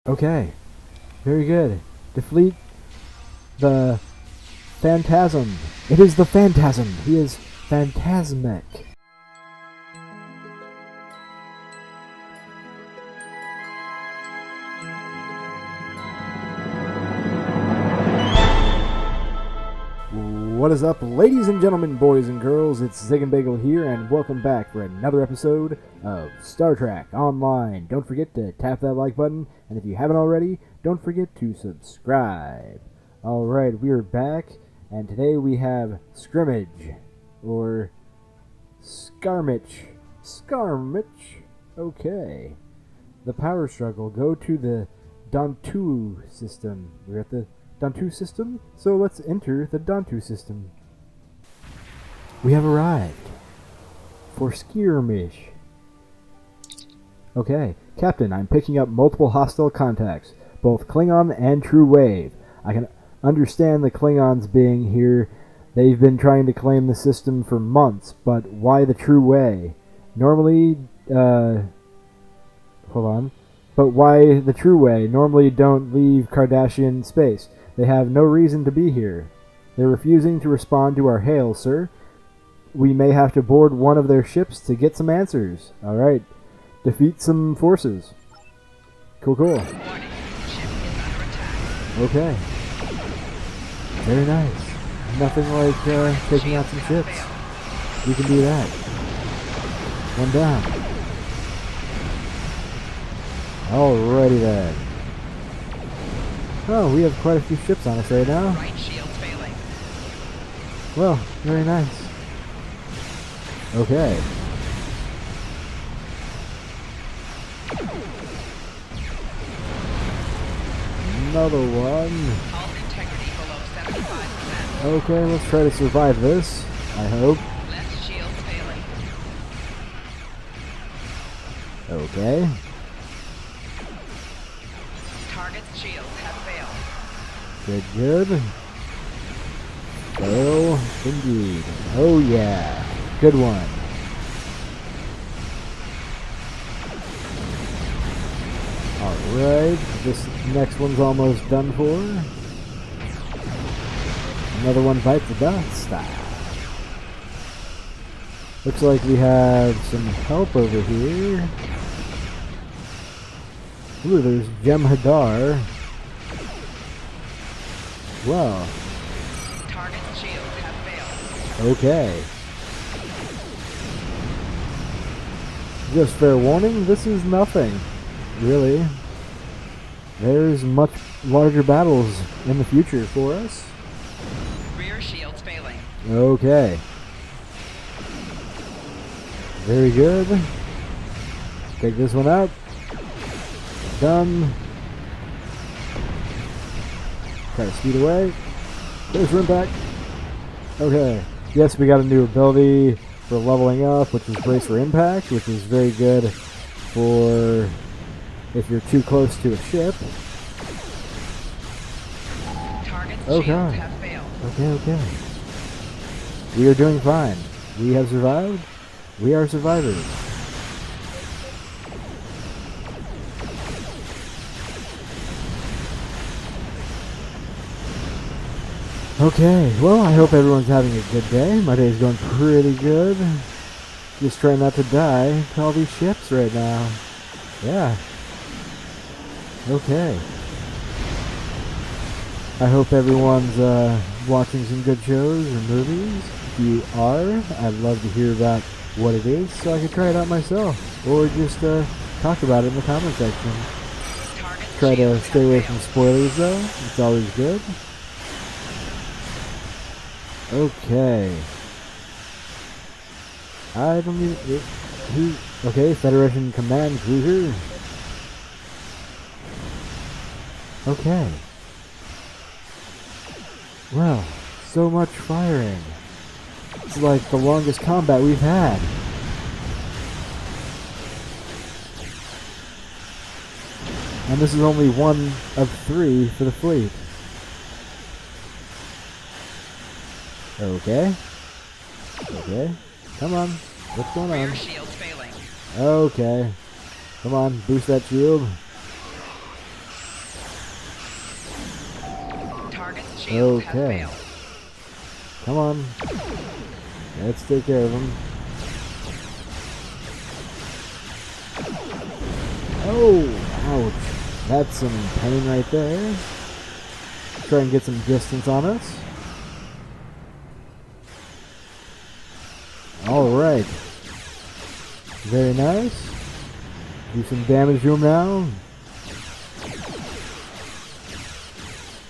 Okay. Very good. Defeat the Phantasm. It is the Phantasm. He is phantasmic. What is up, ladies and gentlemen, boys and girls? It's Ziegenbagel here, and welcome back for another episode of Star Trek Online. Don't forget to tap that like button, and if you haven't already, don't forget to subscribe. Alright, we are back, and today we have Skirmish, or Skirmish. Skirmish? Okay. The power struggle. Go to the Dantu system. We're at the Dantu system, so let's enter the Dantu system. We have arrived for Skirmish. Okay, Captain, I'm picking up multiple hostile contacts, both Klingon and True Wave. I can understand the Klingons being here. They've been trying to claim the system for months, but why the True Way? Normally, hold on. But why the True Way? Normally don't leave Cardassian space. They have no reason to be here. They're refusing to respond to our hail, sir. We may have to board one of their ships to get some answers. Alright. Defeat some forces. Cool. Okay. Very nice. Nothing like taking out some ships. We can do that. One down. Alrighty then. Oh, we have quite a few ships on us right now. Right shield's failing. Well, very nice. Okay. Another one. Hull integrity below 75%. Okay, let's try to survive this, I hope. Left shield's failing. Okay. Target's shields have failed. Good. Fail, indeed. Oh yeah. Good one. Alright, this next one's almost done for. Another one bites the dust. Looks like we have some help over here. Ooh, there's Jem'Hadar. Well. Target's shields have failed. Okay. Just fair warning, this is nothing. Really. There's much larger battles in the future for us. Rear shield's failing. Okay. Very good. Take this one out. Done. Try to speed away. There's room back. Okay. Yes, we got a new ability for leveling up, which is Brace for Impact, which is very good for if you're too close to a ship. Target's shields have failed. Okay. We are doing fine. We have survived. We are survivors. Okay, well, I hope everyone's having a good day. My day's going pretty good. Just trying not to die to all these ships right now. Yeah. Okay. I hope everyone's watching some good shows or movies. If you are, I'd love to hear about what it is so I can try it out myself. Or just talk about it in the comment section. Try to stay away from spoilers though. It's always good. Okay. I don't even... Okay, Federation Command Cruiser. Okay. Well, so much firing. It's like the longest combat we've had. And this is only one of 3 for the fleet. Okay. Come on. What's going on? Rear shield's failing. Okay. Come on, boost that shield. Target's shield has Okay. failed. Come on. Let's take care of them. Oh, ouch. That's some pain right there. Try and get some distance on us. Alright. Very nice. Do some damage to him now.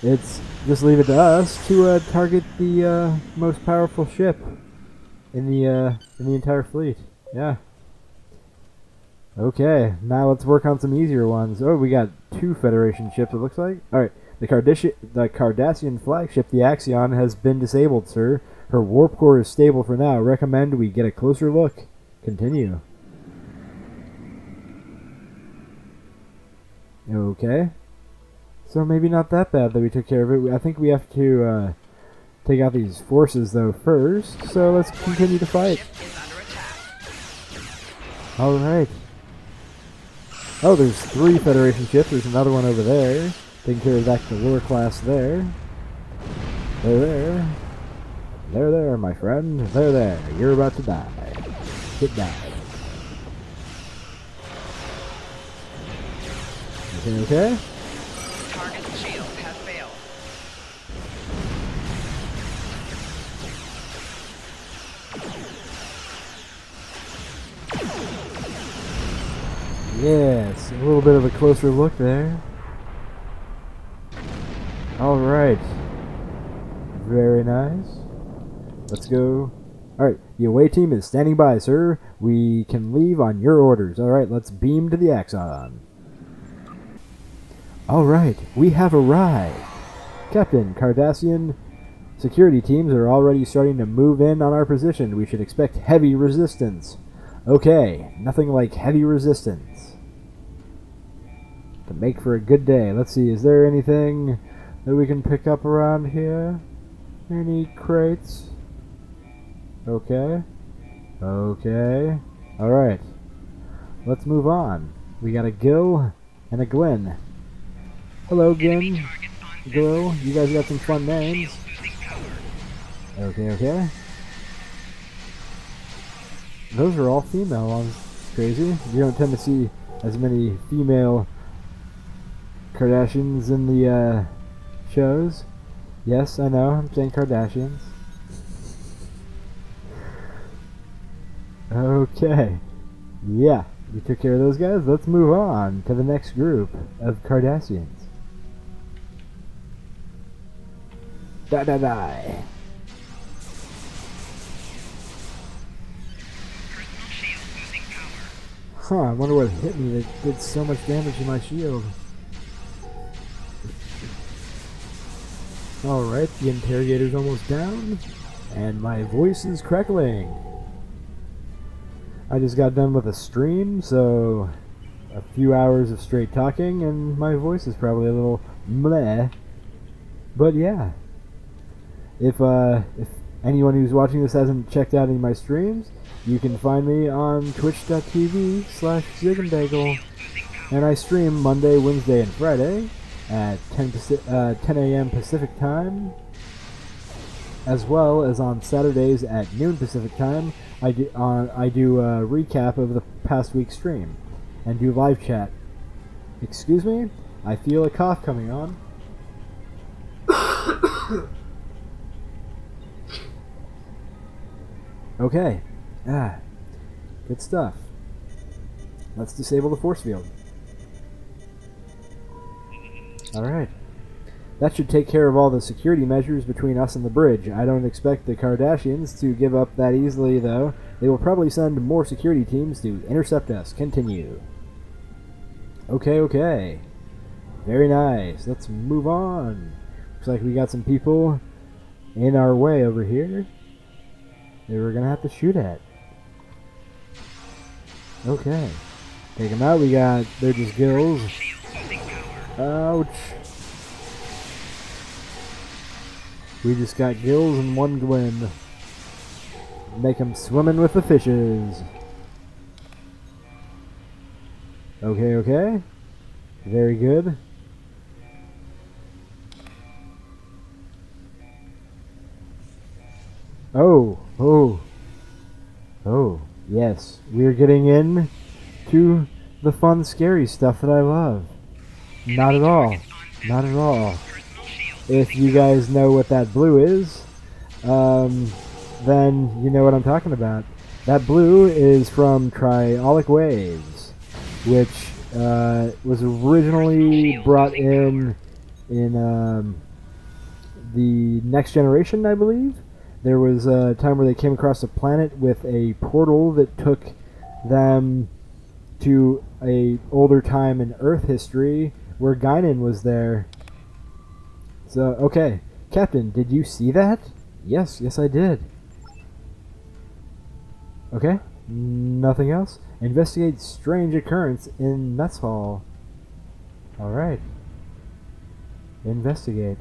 It's just leave it to us to target the most powerful ship in the entire fleet. Yeah. Okay, now let's work on some easier ones. Oh, we got 2 Federation ships, it looks like. Alright, the Cardassian flagship, the Axion, has been disabled, sir. Her warp core is stable for now. Recommend we get a closer look. Continue. Okay. So maybe not that bad that we took care of it. I think we have to take out these forces, though, first. So let's continue to fight. Alright. Oh, there's 3 Federation ships. There's another one over there. Taking care of that lower class there. They're there. They're there, my friend. They're there. You're about to die. Get down. Okay, okay. Target's shield has failed. Yes, a little bit of a closer look there. Alright. Very nice. Let's go. Alright, the away team is standing by, sir. We can leave on your orders. Alright, let's beam to the Axon. Alright, we have arrived. Captain, Cardassian security teams are already starting to move in on our position. We should expect heavy resistance. Okay, nothing like heavy resistance. To make for a good day. Let's see, is there anything that we can pick up around here? Any crates? Okay. Okay. Alright. Let's move on. We got a Gil and a Gwen. Hello, Gwen. Gil, you guys got some fun names. Okay, okay. Those are all female ones. Crazy. You don't tend to see as many female Kardashians in the shows. Yes, I know. I'm saying Kardashians. Okay. Yeah, we took care of those guys. Let's move on to the next group of Cardassians. Die. Huh, I wonder what hit me that did so much damage to my shield. Alright, the interrogator's almost down, and my voice is crackling. I just got done with a stream, so a few hours of straight talking, and my voice is probably a little meh. But yeah, if anyone who's watching this hasn't checked out any of my streams, you can find me on twitch.tv/Ziegenbagel, and I stream Monday, Wednesday, and Friday at 10 a.m. Pacific Time, as well as on Saturdays at noon Pacific Time. I do a recap of the past week's stream and do live chat. Excuse me, I feel a cough coming on. Okay. Good stuff. Let's disable the force field. Alright. That should take care of all the security measures between us and the bridge. I don't expect the Cardassians to give up that easily, though. They will probably send more security teams to intercept us. Continue. Okay. Very nice. Let's move on. Looks like we got some people in our way over here that we're gonna have to shoot at. Okay. Take them out. They're just gills. Ouch. We just got gills and one Gwen. Make them swimming with the fishes. Okay. Very good. Oh, oh, oh, yes. We're getting in to the fun, scary stuff that I love. Not at all. Not at all. If you guys know what that blue is, then you know what I'm talking about. That blue is from Triolic Waves, which was originally brought in the Next Generation, I believe. There was a time where they came across a planet with a portal that took them to a older time in Earth history where Guinan was there. So, okay. Captain, did you see that? Yes, I did. Okay. Nothing else? Investigate strange occurrence in mess hall. Alright. Investigate.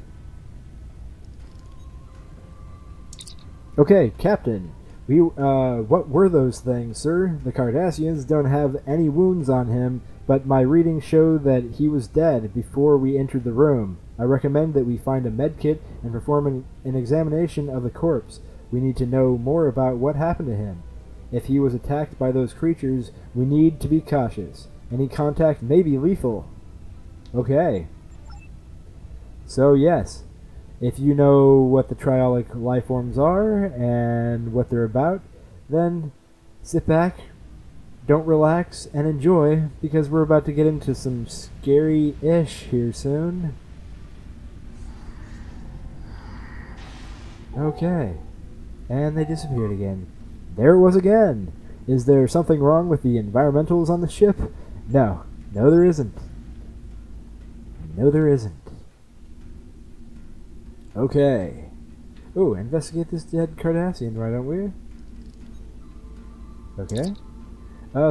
Okay, Captain. What were those things, sir? The Cardassians don't have any wounds on him, but my readings show that he was dead before we entered the room. I recommend that we find a medkit and perform an examination of the corpse. We need to know more about what happened to him. If he was attacked by those creatures, we need to be cautious. Any contact may be lethal. Okay. So, yes. If you know what the Triolic lifeforms are and what they're about, then sit back, don't relax, and enjoy, because we're about to get into some scary-ish here soon. Okay. And they disappeared again. There it was again! Is there something wrong with the environmentals on the ship? No. No, there isn't. No, there isn't. Okay. Oh, investigate this dead Cardassian, why don't we? Okay.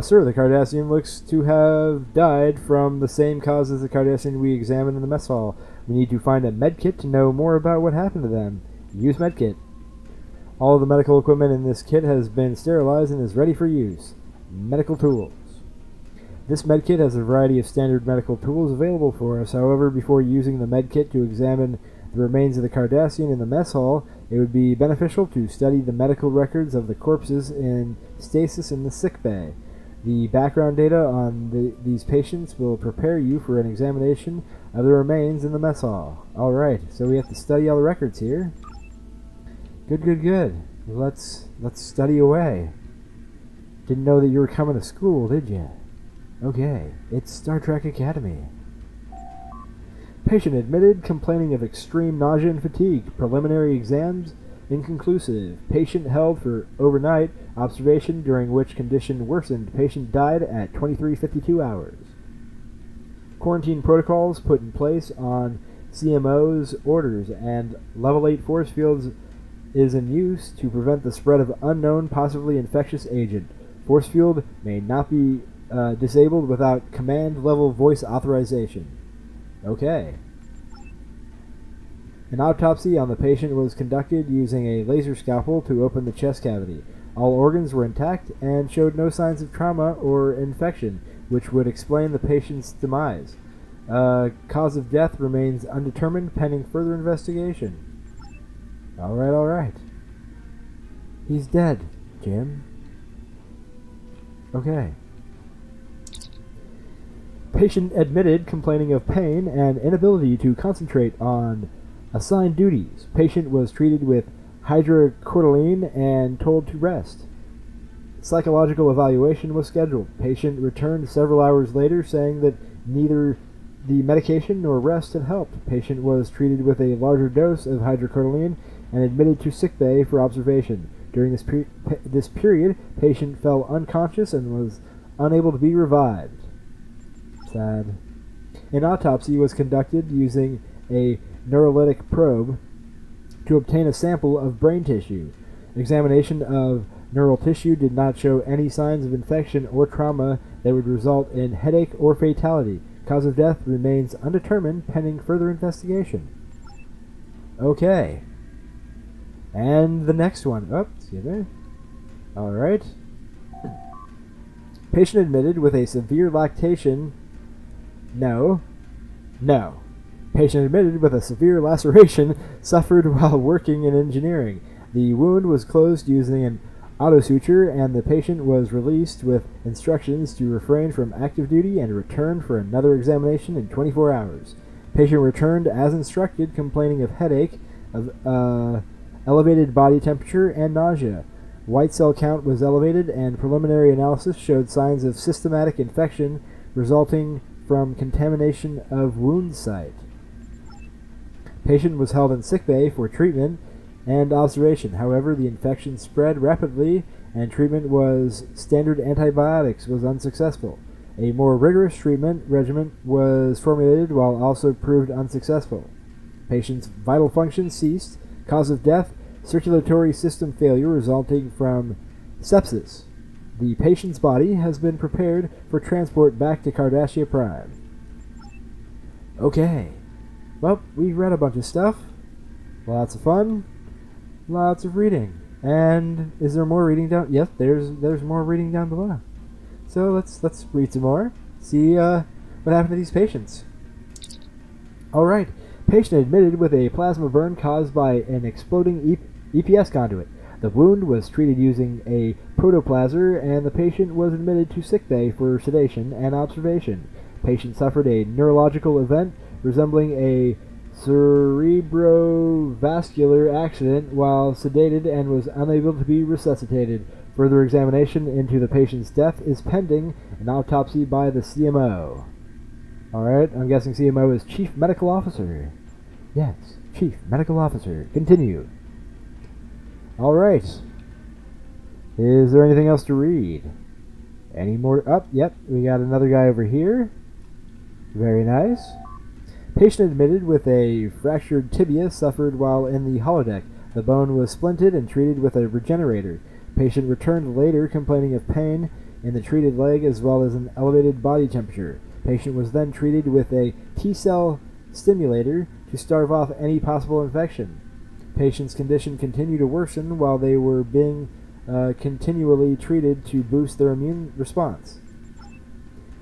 Sir, the Cardassian looks to have died from the same cause as the Cardassian we examined in the mess hall. We need to find a medkit to know more about what happened to them. Use medkit. All of the medical equipment in this kit has been sterilized and is ready for use. Medical tools. This medkit has a variety of standard medical tools available for us. However, before using the medkit to examine the remains of the Cardassian in the mess hall, it would be beneficial to study the medical records of the corpses in stasis in the sick bay. The background data on these patients will prepare you for an examination of the remains in the mess hall. Alright, so we have to study all the records here. Good. Let's study away. Didn't know that you were coming to school, did you? Okay, it's Star Trek Academy. Patient admitted, complaining of extreme nausea and fatigue. Preliminary exams inconclusive. Patient held for overnight observation, during which condition worsened. Patient died at 23:52 hours. Quarantine protocols put in place on CMO's orders, and level 8 force fields is in use to prevent the spread of unknown, possibly infectious agent. Force field may not be disabled without command level voice authorization. Okay. An autopsy on the patient was conducted using a laser scalpel to open the chest cavity. All organs were intact and showed no signs of trauma or infection, which would explain the patient's demise. Cause of death remains undetermined pending further investigation. Alright. He's dead, Jim. Okay. Patient admitted, complaining of pain and inability to concentrate on assigned duties. Patient was treated with hydrocortisone and told to rest. Psychological evaluation was scheduled. Patient returned several hours later, saying that neither the medication nor rest had helped. Patient was treated with a larger dose of hydrocortisone and admitted to sickbay for observation. During this period, patient fell unconscious and was unable to be revived. Sad. An autopsy was conducted using a neurolytic probe to obtain a sample of brain tissue. Examination of neural tissue did not show any signs of infection or trauma that would result in headache or fatality. Cause of death remains undetermined pending further investigation. Okay. And the next one. Oh, excuse me. Alright. Patient admitted with a severe lactation. No. Patient admitted with a severe laceration suffered while working in engineering. The wound was closed using an autosuture, and the patient was released with instructions to refrain from active duty and return for another examination in 24 hours. Patient returned as instructed, complaining of headache, of elevated body temperature, and nausea. White cell count was elevated, and preliminary analysis showed signs of systematic infection resulting from contamination of wound site. Patient was held in sickbay for treatment and observation. However, the infection spread rapidly, and treatment was standard antibiotics was unsuccessful. A more rigorous treatment regimen was formulated while also proved unsuccessful. Patient's vital function ceased. Cause of death, circulatory system failure resulting from sepsis. The patient's body has been prepared for transport back to Cardassia Prime. Okay. Well, we read a bunch of stuff. Lots of fun. Lots of reading. And is there more reading down? Yes, there's more reading down below. So let's read some more. See what happened to these patients. All right. Patient admitted with a plasma burn caused by an exploding EPS conduit. The wound was treated using a protoplaser, and the patient was admitted to sickbay for sedation and observation. Patient suffered a neurological event resembling a cerebrovascular accident while sedated and was unable to be resuscitated. Further examination into the patient's death is pending, an autopsy by the CMO. Alright, I'm guessing CMO is Chief Medical Officer. Yes, Chief Medical Officer. Continue. Alright. Is there anything else to read? Any more? Yep, we got another guy over here. Very nice. Patient admitted with a fractured tibia suffered while in the holodeck. The bone was splinted and treated with a regenerator. Patient returned later complaining of pain in the treated leg as well as an elevated body temperature. Patient was then treated with a T-cell stimulator to stave off any possible infection. Patient's condition continued to worsen while they were being continually treated to boost their immune response.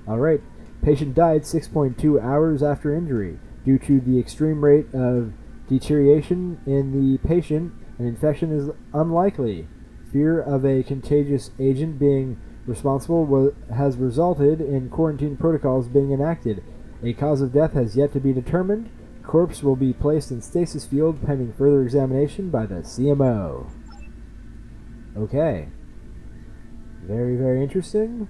Alright, patient died 6.2 hours after injury. Due to the extreme rate of deterioration in the patient, an infection is unlikely. Fear of a contagious agent being responsible has resulted in quarantine protocols being enacted. A cause of death has yet to be determined. Corpse will be placed in stasis field pending further examination by the CMO. Okay. Very, very interesting.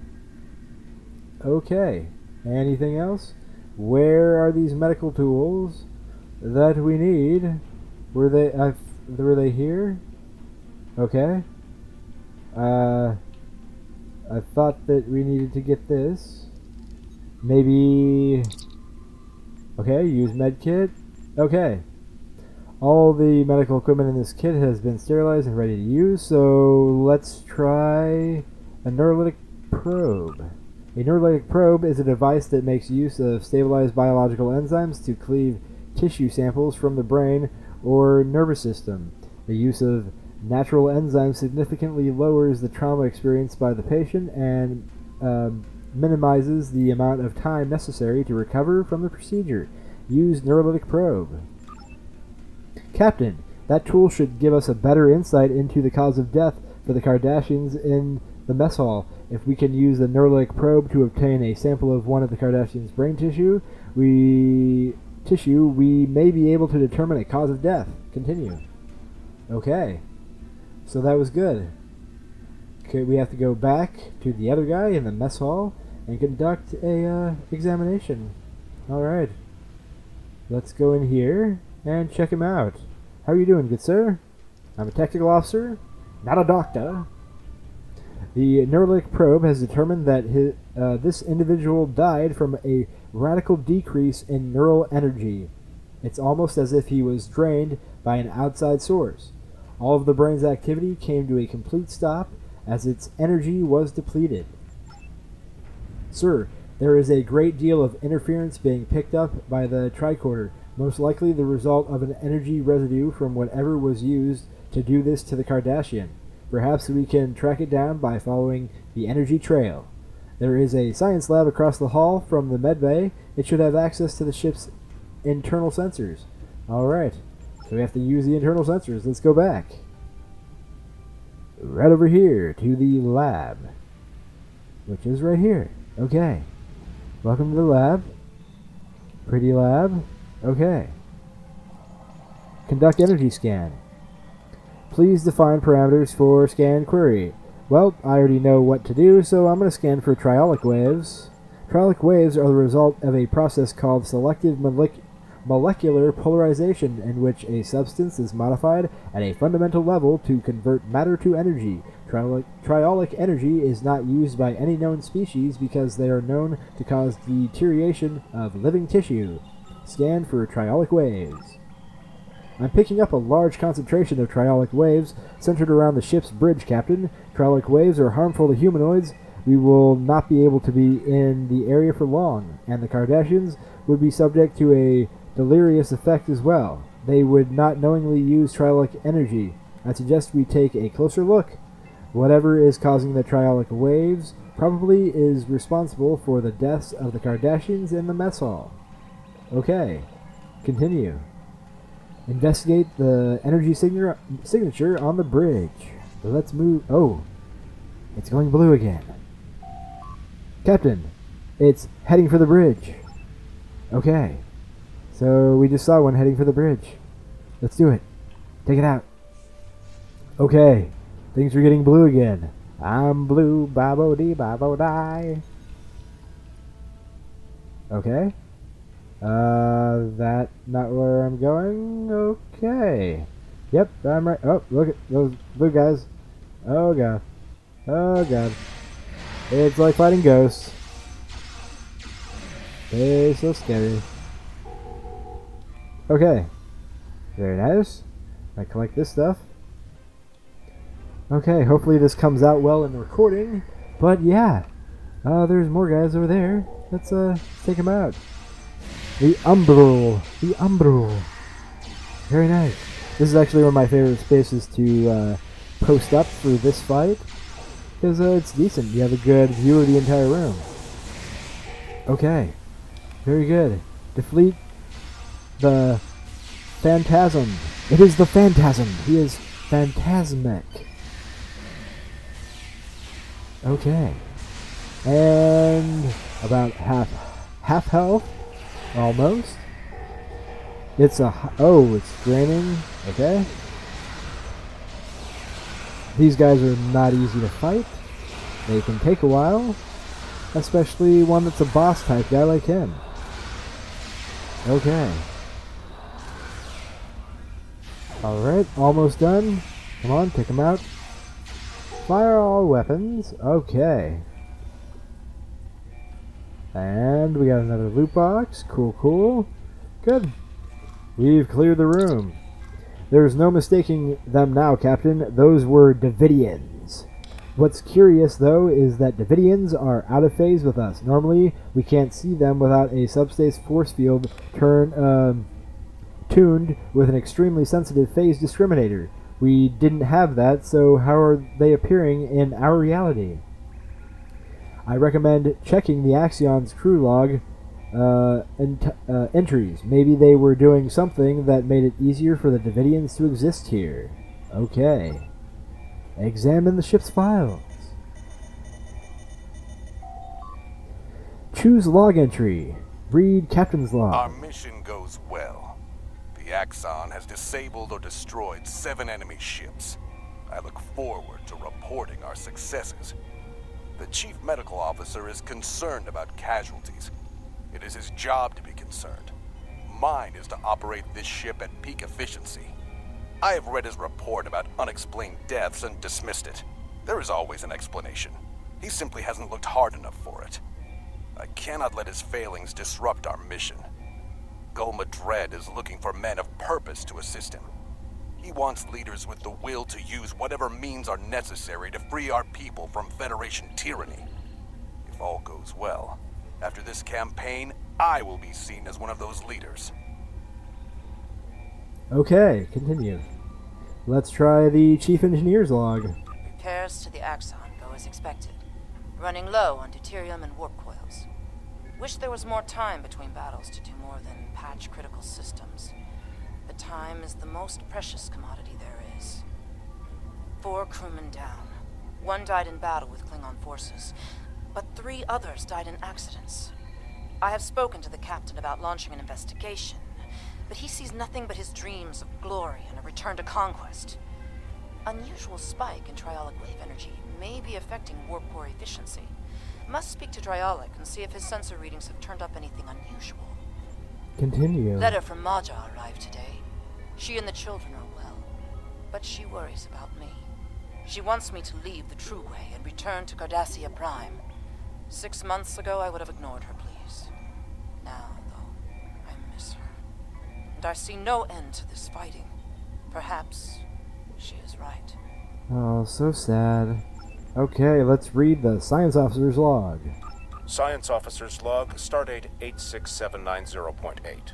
Okay. Anything else? Where are these medical tools that we need? Were they here? Okay. I thought that we needed to get this. Maybe... Okay, use medkit. Okay. All the medical equipment in this kit has been sterilized and ready to use, so let's try a neurolytic probe. A neurolytic probe is a device that makes use of stabilized biological enzymes to cleave tissue samples from the brain or nervous system. The use of natural enzymes significantly lowers the trauma experienced by the patient and minimizes the amount of time necessary to recover from the procedure. Use neurolytic probe. Captain, that tool should give us a better insight into the cause of death for the Kardashians in the mess hall. If we can use the neurolytic probe to obtain a sample of one of the Kardashians' brain tissue, we may be able to determine a cause of death. Continue. Okay. So that was good. Okay, we have to go back to the other guy in the mess hall and conduct a examination. Alright. Let's go in here and check him out. How are you doing, good sir? I'm a technical officer, not a doctor. The neurolytic probe has determined that this individual died from a radical decrease in neural energy. It's almost as if he was drained by an outside source. All of the brain's activity came to a complete stop as its energy was depleted. Sir, there is a great deal of interference being picked up by the tricorder, most likely the result of an energy residue from whatever was used to do this to the Kardashian. Perhaps we can track it down by following the energy trail. There is a science lab across the hall from the medbay. It should have access to the ship's internal sensors. Alright, so we have to use the internal sensors. Let's go back. right over here to the lab, which is right here. Okay. Welcome to the lab. Pretty lab. Okay. Conduct energy scan. Please define parameters for scan query. Well, I already know what to do, so I'm going to scan for triolic waves. Triolic waves are the result of a process called selective molecular polarization, in which a substance is modified at a fundamental level to convert matter to energy. Triolic energy is not used by any known species because they are known to cause deterioration of living tissue. Scan for triolic waves. I'm picking up a large concentration of triolic waves centered around the ship's bridge, Captain. Triolic waves are harmful to humanoids. We will not be able to be in the area for long, and the Kardashians would be subject to a delirious effect as well. They would not knowingly use triolic energy. I suggest we take a closer look. Whatever is causing the triolic waves probably is responsible for the deaths of the Kardashians in the mess hall. Okay, continue. Investigate the energy signature on the bridge. Let's move. Oh, it's going blue again. Captain, it's heading for the bridge. Okay, so we just saw one heading for the bridge. Let's do it. Take it out. Okay, things are getting blue again. I'm blue, babo-dee, babo-die. Okay. That not where I'm going? Okay. Yep, I'm right. Oh, look at those blue guys. Oh god. Oh god. It's like fighting ghosts. They're so scary. Okay. Very nice. I collect this stuff. Okay, hopefully this comes out well in the recording. But yeah. There's more guys over there. Let's take them out. The Umbrel. The Umbrel. Very nice. This is actually one of my favorite spaces to post up for this fight, because it's decent. You have a good view of the entire room. Okay. Very good. Defeat the Phantasm. It is the Phantasm. He is phantasmic. Okay. And about half health. Almost. It's draining. Okay. These guys are not easy to fight. They can take a while. Especially one that's a boss type guy like him. Okay. Alright, almost done. Come on, take him out. Fire all weapons. Okay. And we got another loot box. Cool, cool. Good. We've cleared the room. There's no mistaking them now, Captain. Those were Davidians. What's curious, though, is that Davidians are out of phase with us. Normally, we can't see them without a subspace force field tuned with an extremely sensitive phase discriminator. We didn't have that, so how are they appearing in our reality? I recommend checking the Axion's crew log entries. Maybe they were doing something that made it easier for the Davidians to exist here. Okay. Examine the ship's files. Choose log entry. Read captain's log. Our mission goes well. The Axon has disabled or destroyed 7 enemy ships. I look forward to reporting our successes. The chief medical officer is concerned about casualties. It is his job to be concerned. Mine is to operate this ship at peak efficiency. I have read his report about unexplained deaths and dismissed it. There is always an explanation. He simply hasn't looked hard enough for it. I cannot let his failings disrupt our mission. Gul Madred is looking for men of purpose to assist him. He wants leaders with the will to use whatever means are necessary to free our people from Federation tyranny. If all goes well, after this campaign, I will be seen as one of those leaders. Okay, continue. Let's try the chief engineer's log. Repairs to the Axon go as expected. Running low on deuterium and warp coils. Wish there was more time between battles to do more than patch critical systems. But time is the most precious commodity there is. 4 crewmen down. 1 died in battle with Klingon forces, but 3 others died in accidents. I have spoken to the captain about launching an investigation, but he sees nothing but his dreams of glory and a return to conquest. Unusual spike in triolic wave energy may be affecting warp core efficiency. Must speak to Triolic and see if his sensor readings have turned up anything unusual. Continue. Letter from Maja arrived today. She and the children are well, but she worries about me. She wants me to leave the True Way and return to Cardassia Prime. 6 months ago, I would have ignored her pleas. Now, though, I miss her. And I see no end to this fighting. Perhaps she is right. Oh, so sad. Okay, let's read the Science Officer's log. Science Officer's Log, Stardate 86790.8.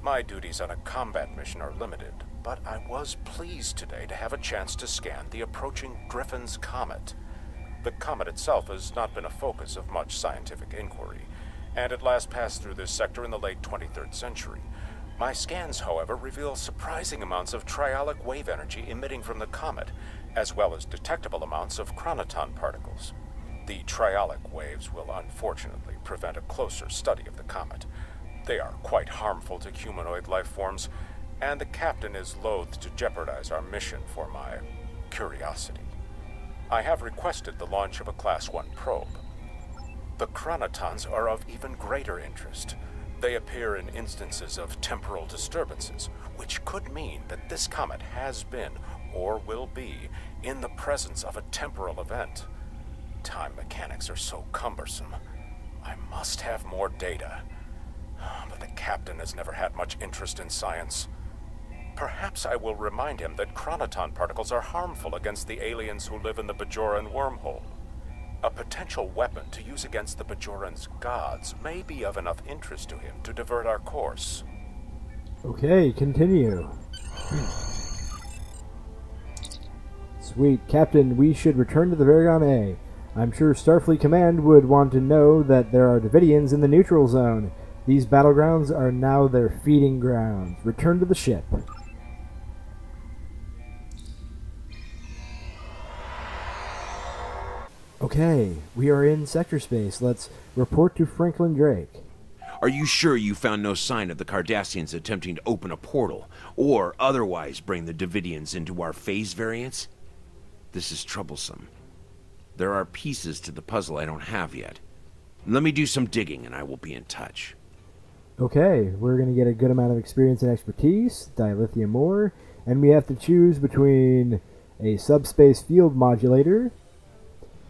My duties on a combat mission are limited, but I was pleased today to have a chance to scan the approaching Griffin's Comet. The comet itself has not been a focus of much scientific inquiry, and it last passed through this sector in the late 23rd century. My scans, however, reveal surprising amounts of triolic wave energy emitting from the comet, as well as detectable amounts of chronoton particles. The triolic waves will unfortunately prevent a closer study of the comet. They are quite harmful to humanoid life forms, and the captain is loath to jeopardize our mission for my curiosity. I have requested the launch of a Class 1 probe. The chronotons are of even greater interest. They appear in instances of temporal disturbances, which could mean that this comet has been, or will be, in the presence of a temporal event. Time mechanics are so cumbersome. I must have more data. But the captain has never had much interest in science. Perhaps I will remind him that chronoton particles are harmful against the aliens who live in the Bajoran wormhole. A potential weapon to use against the Bajoran's gods may be of enough interest to him to divert our course. Okay, continue. Sweet. Captain, we should return to the Varagon A. I'm sure Starfleet Command would want to know that there are Davidians in the neutral zone. These battlegrounds are now their feeding grounds. Return to the ship. Okay, we are in sector space. Let's report to Franklin Drake. Are you sure you found no sign of the Cardassians attempting to open a portal, or otherwise bring the Davidians into our phase variants? This is troublesome. There are pieces to the puzzle I don't have yet. Let me do some digging and I will be in touch. Okay, we're going to get a good amount of experience and expertise, dilithium ore, and we have to choose between a subspace field modulator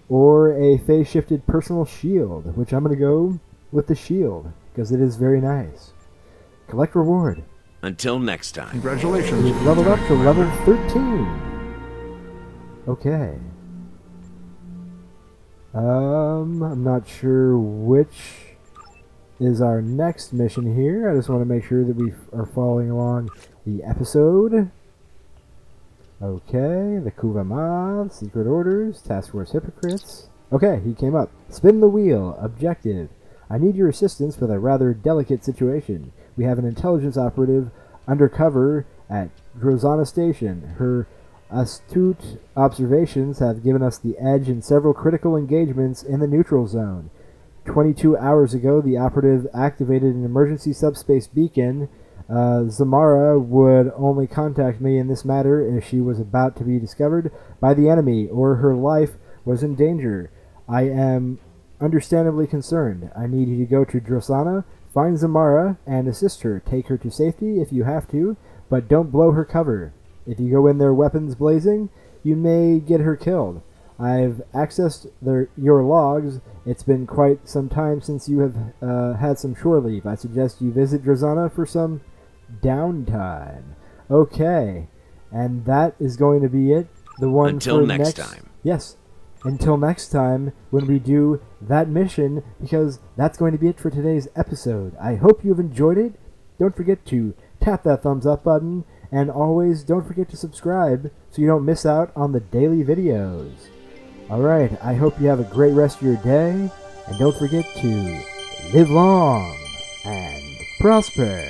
or a phase-shifted personal shield, which I'm going to go with the shield, because it is very nice. Collect reward. Until next time. Congratulations. We've leveled up to level 13. Okay. I'm not sure which is our next mission here. I just want to make sure that we are following along the episode. Okay, the Kuvama, Secret Orders, Task Force Hypocrites. Okay, he came up. Spin the wheel. Objective. I need your assistance with a rather delicate situation. We have an intelligence operative undercover at Grozana Station. Her astute observations have given us the edge in several critical engagements in the neutral zone. 22 hours ago, the operative activated an emergency subspace beacon. Zamara would only contact me in this matter if she was about to be discovered by the enemy or her life was in danger. I am understandably concerned. I need you to go to Drosana, find Zamara, and assist her. Take her to safety if you have to, but don't blow her cover. If you go in there weapons blazing, you may get her killed. I've accessed your logs. It's been quite some time since you have had some shore leave. I suggest you visit Drozana for some downtime. Okay, and that is going to be it. The one Until for next time. Yes, until next time when we do that mission, because that's going to be it for today's episode. I hope you've enjoyed it. Don't forget to tap that thumbs up button, and always don't forget to subscribe so you don't miss out on the daily videos. Alright, I hope you have a great rest of your day, and don't forget to live long and prosper.